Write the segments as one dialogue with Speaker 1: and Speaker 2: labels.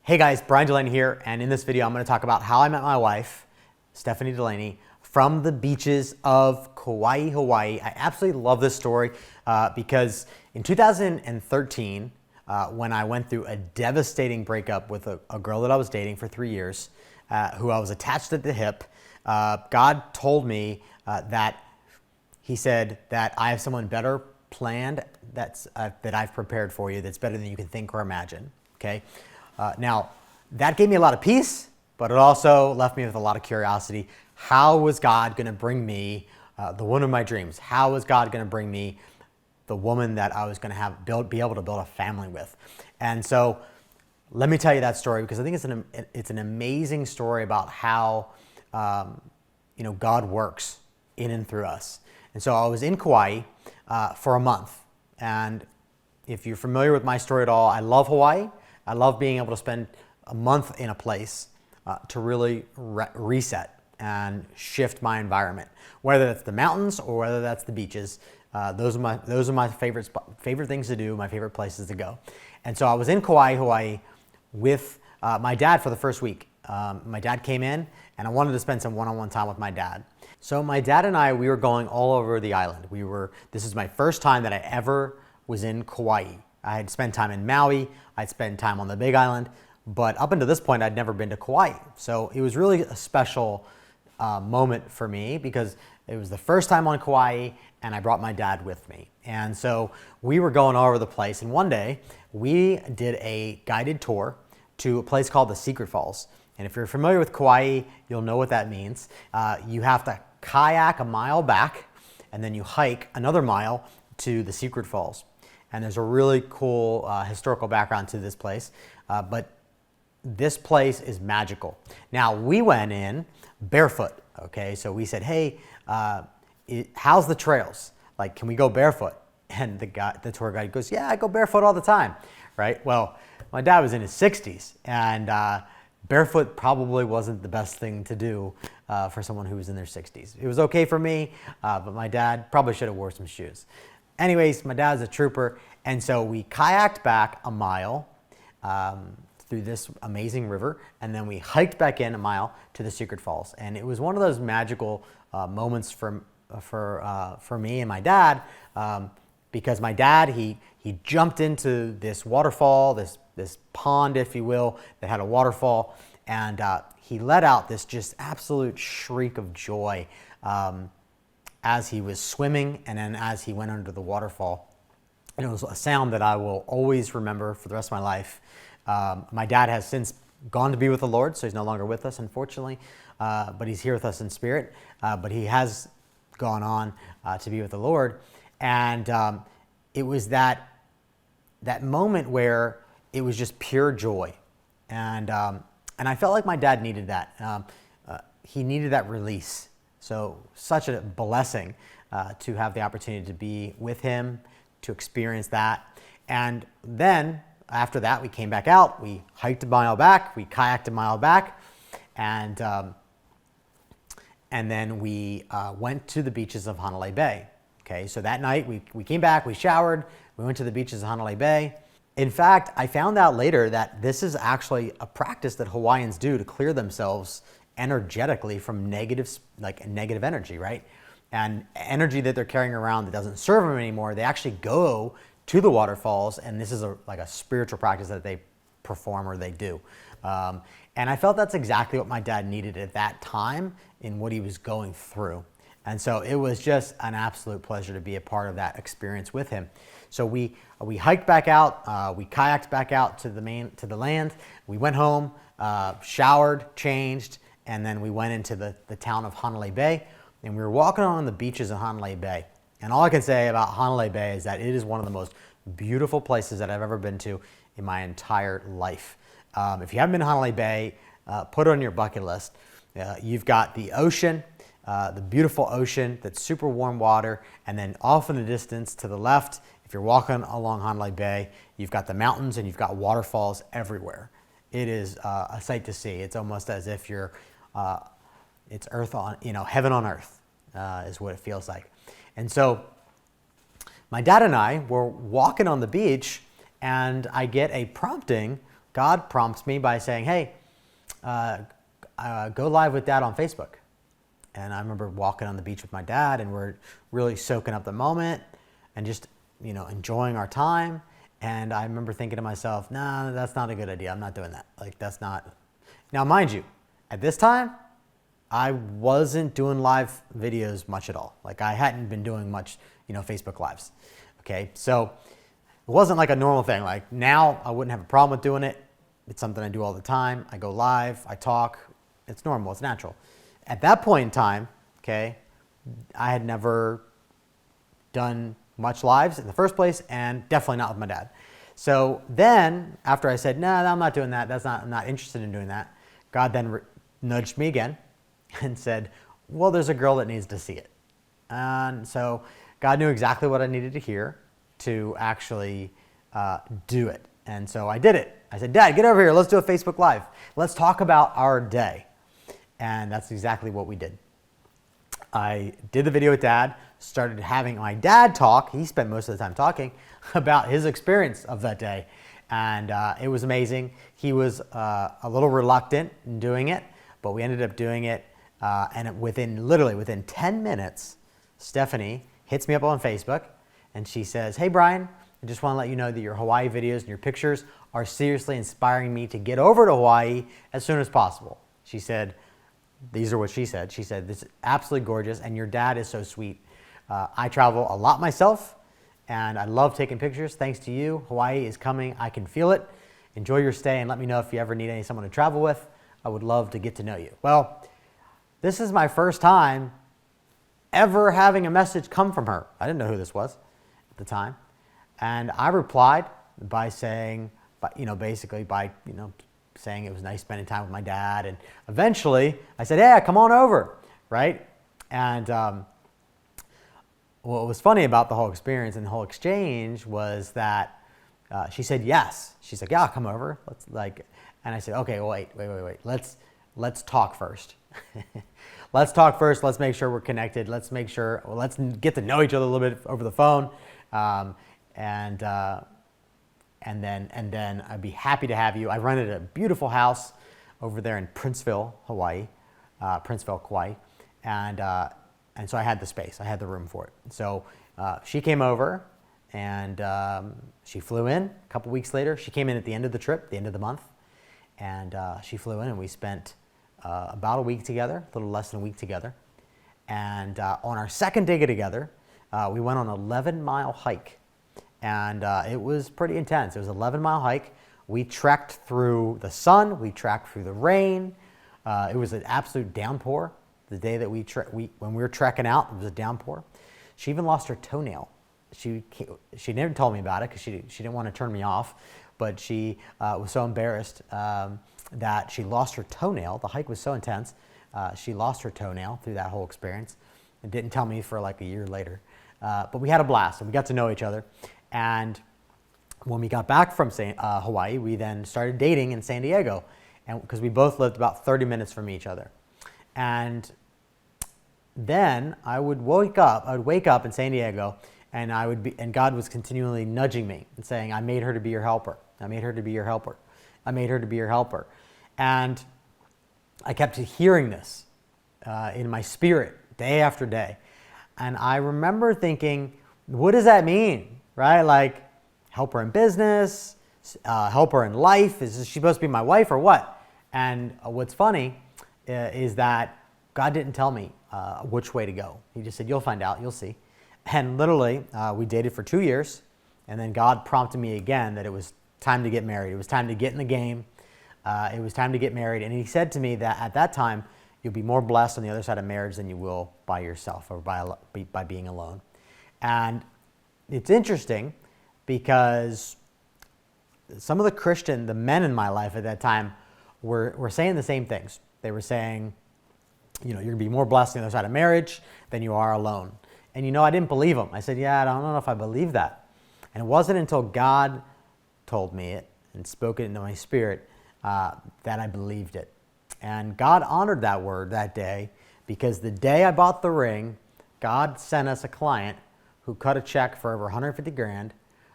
Speaker 1: Hey guys, Bryan Dulaney here, and in this video I'm going to talk about how I met my wife, Stephanie Dulaney, from the beaches of Kauai, Hawaii. I absolutely love this story because in 2013, when I went through a devastating breakup with a girl that I was dating for 3 years, who I was attached at the hip, God told me that He said that I have someone better planned that I've prepared for you that's better than you can think or imagine, okay? Now, that gave me a lot of peace, but it also left me with a lot of curiosity. How was God going to bring me the woman of my dreams? How was God going to bring me the woman that I was going to be able to build a family with? And so let me tell you that story because I think it's an amazing story about how God works in and through us. And so I was in Kauai for a month. And if you're familiar with my story at all, I love Hawaii. I love being able to spend a month in a place to really reset and shift my environment, whether that's the mountains or whether that's the beaches. Those are my favorite things to do, my favorite places to go. And so I was in Kauai, Hawaii with my dad for the first week. My dad came in and I wanted to spend some one-on-one time with my dad. So my dad and I, we were going all over the island. This is my first time that I ever was in Kauai. I had spent time in Maui, I'd spent time on the Big Island, but up until this point, I'd never been to Kauai. So it was really a special moment for me because it was the first time on Kauai and I brought my dad with me. And so we were going all over the place. And one day we did a guided tour to a place called the Secret Falls. And if you're familiar with Kauai, you'll know what that means. You have to kayak a mile back and then you hike another mile to the Secret Falls. And there's a really cool historical background to this place, but this place is magical. Now, we went in barefoot, okay? So we said, hey, how's the trails? Like, can we go barefoot? And the tour guide goes, yeah, I go barefoot all the time, right? Well, my dad was in his 60s, and barefoot probably wasn't the best thing to do for someone who was in their 60s. It was okay for me, but my dad probably should have wore some shoes. Anyways, my dad's a trooper, and so we kayaked back a mile through this amazing river, and then we hiked back in a mile to the Secret Falls. And it was one of those magical moments for me and my dad, because my dad, he jumped into this waterfall, this pond, if you will, that had a waterfall, and he let out this just absolute shriek of joy as he was swimming and then as he went under the waterfall. And it was a sound that I will always remember for the rest of my life. My dad has since gone to be with the Lord, so he's no longer with us, unfortunately, but he's here with us in spirit. But he has gone on to be with the Lord. And it was that moment where it was just pure joy. And I felt like my dad needed that. He needed that release. So such a blessing to have the opportunity to be with him, to experience that. And then after that, we came back out, we hiked a mile back, we kayaked a mile back, and then we went to the beaches of Hanalei Bay. Okay, so that night we came back, we showered, we went to the beaches of Hanalei Bay. In fact, I found out later that this is actually a practice that Hawaiians do to clear themselves energetically from negative energy, right? And energy that they're carrying around that doesn't serve them anymore, they actually go to the waterfalls, and this is like a spiritual practice that they perform or they do. And I felt that's exactly what my dad needed at that time in what he was going through. And so it was just an absolute pleasure to be a part of that experience with him. So we hiked back out, we kayaked back out to the land, we went home, showered, changed, and then we went into the town of Hanalei Bay, and we were walking on the beaches of Hanalei Bay. And all I can say about Hanalei Bay is that it is one of the most beautiful places that I've ever been to in my entire life. If you haven't been to Hanalei Bay, put it on your bucket list. You've got the ocean, the beautiful ocean that's super warm water, and then off in the distance to the left, if you're walking along Hanalei Bay, you've got the mountains and you've got waterfalls everywhere. It is a sight to see. It's almost as if it's heaven on earth is what it feels like. And so my dad and I were walking on the beach, and I get a prompting God prompts me by saying, hey, go live with Dad on Facebook. And I remember walking on the beach with my dad, and we're really soaking up the moment and just, enjoying our time. And I remember thinking to myself, nah, that's not a good idea. I'm not doing that. Like, that's not. Now, mind you, at this time, I wasn't doing live videos much at all. Like, I hadn't been doing much, Facebook Lives. Okay, so it wasn't like a normal thing. Like, now I wouldn't have a problem with doing it. It's something I do all the time. I go live, I talk. It's normal, it's natural. At that point in time, okay, I had never done much lives in the first place, and definitely not with my dad. So then, after I said, no, I'm not doing that, I'm not interested in doing that, God then nudged me again and said, well, there's a girl that needs to see it. And so God knew exactly what I needed to hear to actually do it. And so I did it. I said, Dad, get over here. Let's do a Facebook Live. Let's talk about our day. And that's exactly what we did. I did the video with Dad, started having my dad talk. He spent most of the time talking about his experience of that day. And it was amazing. He was a little reluctant in doing it, but we ended up doing it. And within 10 minutes, Stephanie hits me up on Facebook and she says, hey, Bryan, I just want to let you know that your Hawaii videos and your pictures are seriously inspiring me to get over to Hawaii as soon as possible. She said, these are what she said. She said, this is absolutely gorgeous, and your dad is so sweet. I travel a lot myself, and I love taking pictures. Thanks to you, Hawaii is coming. I can feel it. Enjoy your stay, and let me know if you ever need someone to travel with. I would love to get to know you. Well, this is my first time ever having a message come from her. I didn't know who this was at the time. And I replied by saying, basically by saying it was nice spending time with my dad. And eventually I said, hey, come on over, right? And what was funny about the whole experience and the whole exchange was that she said yes. She's like, yeah, I'll come over. And I said, okay, wait. Let's talk first. Let's talk first. Let's make sure we're connected. Let's get to know each other a little bit over the phone. And then I'd be happy to have you. I rented a beautiful house over there in Princeville, Kauai. And so I had the space. I had the room for it. So she came over, and she flew in a couple weeks later. She came in at the end of the trip, the end of the month. And she flew in, and we spent about a week together, a little less than a week together. And on our second day together, we went on an 11-mile hike. And it was pretty intense. It was an 11-mile hike. We trekked through the sun. We trekked through the rain. It was an absolute downpour. The day that when we were trekking out, it was a downpour. She even lost her toenail. She never told me about it because she didn't want to turn me off, but she was so embarrassed that she lost her toenail. The hike was so intense. She lost her toenail through that whole experience and didn't tell me for like a year later. But we had a blast, and we got to know each other. And when we got back from Hawaii, we then started dating in San Diego, and because we both lived about 30 minutes from each other. And then I would wake up in San Diego, and God was continually nudging me and saying, I made her to be your helper. I made her to be your helper. I made her to be your helper. And I kept hearing this in my spirit day after day. And I remember thinking, what does that mean? Right? Like, help her in business, help her in life. Is she supposed to be my wife or what? And what's funny is that God didn't tell me which way to go. He just said, you'll find out, you'll see. And literally, we dated for 2 years. And then God prompted me again that it was time to get married. It was time to get in the game. It was time to get married. And he said to me that at that time, you'll be more blessed on the other side of marriage than you will by yourself or by being alone. And it's interesting because some of the men in my life at that time were saying the same things. They were saying, you're going to be more blessed on the other side of marriage than you are alone. And I didn't believe them. I said, yeah, I don't know if I believe that. And it wasn't until God told me it and spoke it into my spirit that I believed it. And God honored that word that day, because the day I bought the ring, God sent us a client who cut a check for over $150,000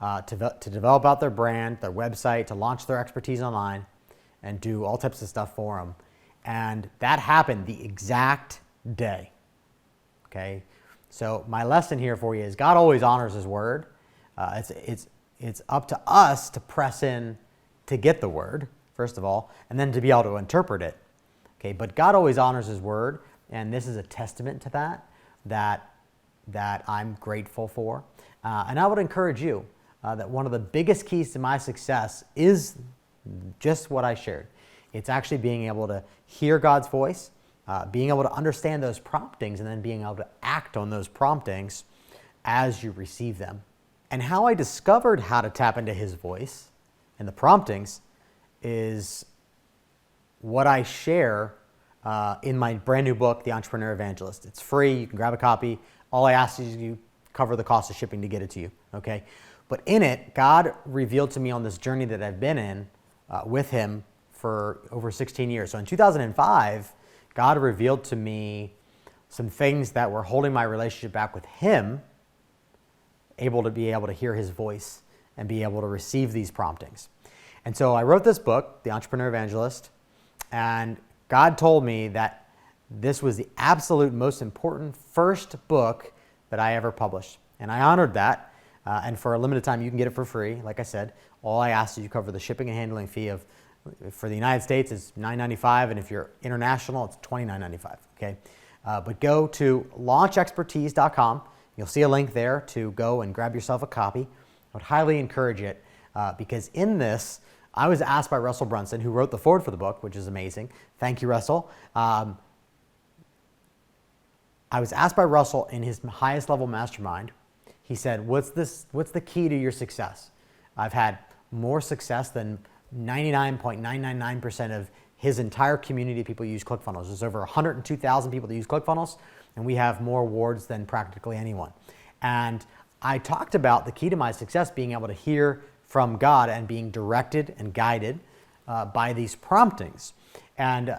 Speaker 1: to develop out their brand, their website, to launch their expertise online, and do all types of stuff for them. And that happened the exact day. Okay, so my lesson here for you is God always honors His word. It's up to us to press in to get the word, first of all, and then to be able to interpret it. Okay, but God always honors His word, and this is a testament to that I'm grateful for. And I would encourage you that one of the biggest keys to my success is just what I shared. It's actually being able to hear God's voice, being able to understand those promptings, and then being able to act on those promptings as you receive them. And how I discovered how to tap into His voice and the promptings is what I share in my brand new book, The Entrepreneur Evangelist. It's free. You can grab a copy. All I ask is you cover the cost of shipping to get it to you, okay? But in it, God revealed to me on this journey that I've been in with Him for over 16 years. So in 2005, God revealed to me some things that were holding my relationship back with Him, able to hear His voice and be able to receive these promptings. And so I wrote this book, The Entrepreneur Evangelist, and God told me that this was the absolute most important first book that I ever published. And I honored that. And for a limited time, you can get it for free. Like I said, all I ask is you cover the shipping and handling fee for the United States is $9.95, and if you're international, it's $29.95. Okay, but go to launchexpertise.com. You'll see a link there to go and grab yourself a copy. I would highly encourage it because in this, I was asked by Russell Brunson, who wrote the foreword for the book, which is amazing. Thank you, Russell. I was asked by Russell in his highest level mastermind. He said, what's the key to your success? I've had more success than 99.999% of his entire community of people who use ClickFunnels. There's over 102,000 people that use ClickFunnels, and we have more awards than practically anyone. And I talked about the key to my success being able to hear from God and being directed and guided by these promptings. And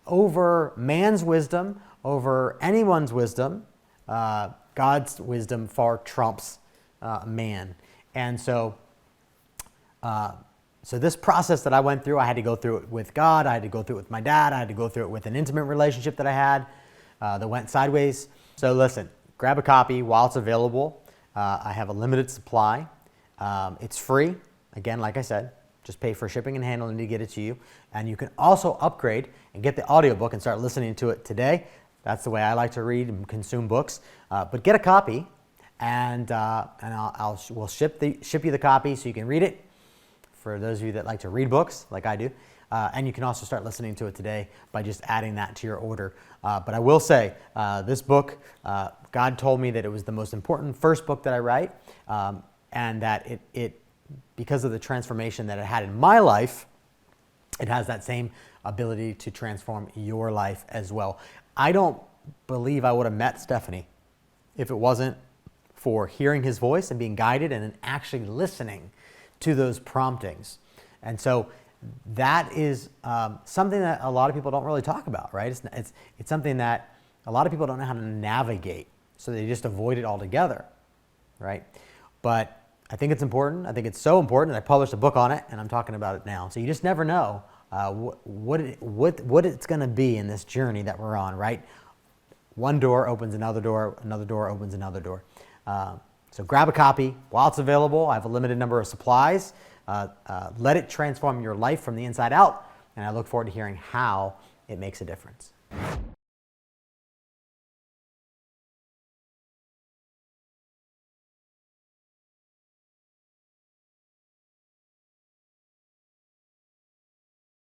Speaker 1: over man's wisdom, over anyone's wisdom, God's wisdom far trumps man. And so this process that I went through, I had to go through it with God, I had to go through it with my dad, I had to go through it with an intimate relationship that I had that went sideways. So listen, grab a copy while it's available. I have a limited supply. It's free. Again, like I said, just pay for shipping and handling to get it to you. And you can also upgrade and get the audiobook and start listening to it today. That's the way I like to read and consume books. But get a copy, and we'll ship you the copy so you can read it. For those of you that like to read books, like I do, and you can also start listening to it today by just adding that to your order. But I will say, this book, God told me that it was the most important first book that I write, and that it because of the transformation that it had in my life, it has that same ability to transform your life as well. I don't believe I would have met Stephanie if it wasn't for hearing his voice and being guided and actually listening to those promptings. And so that is something that a lot of people don't really talk about, right? It's something that a lot of people don't know how to navigate, so they just avoid it altogether, right? But I think it's important. I think it's so important that I published a book on it, and I'm talking about it now. So you just never know what it's going to be in this journey that we're on, right? One door opens another door opens another door. So grab a copy while it's available. I have a limited number of supplies. Let it transform your life from the inside out, and I look forward to hearing how it makes a difference.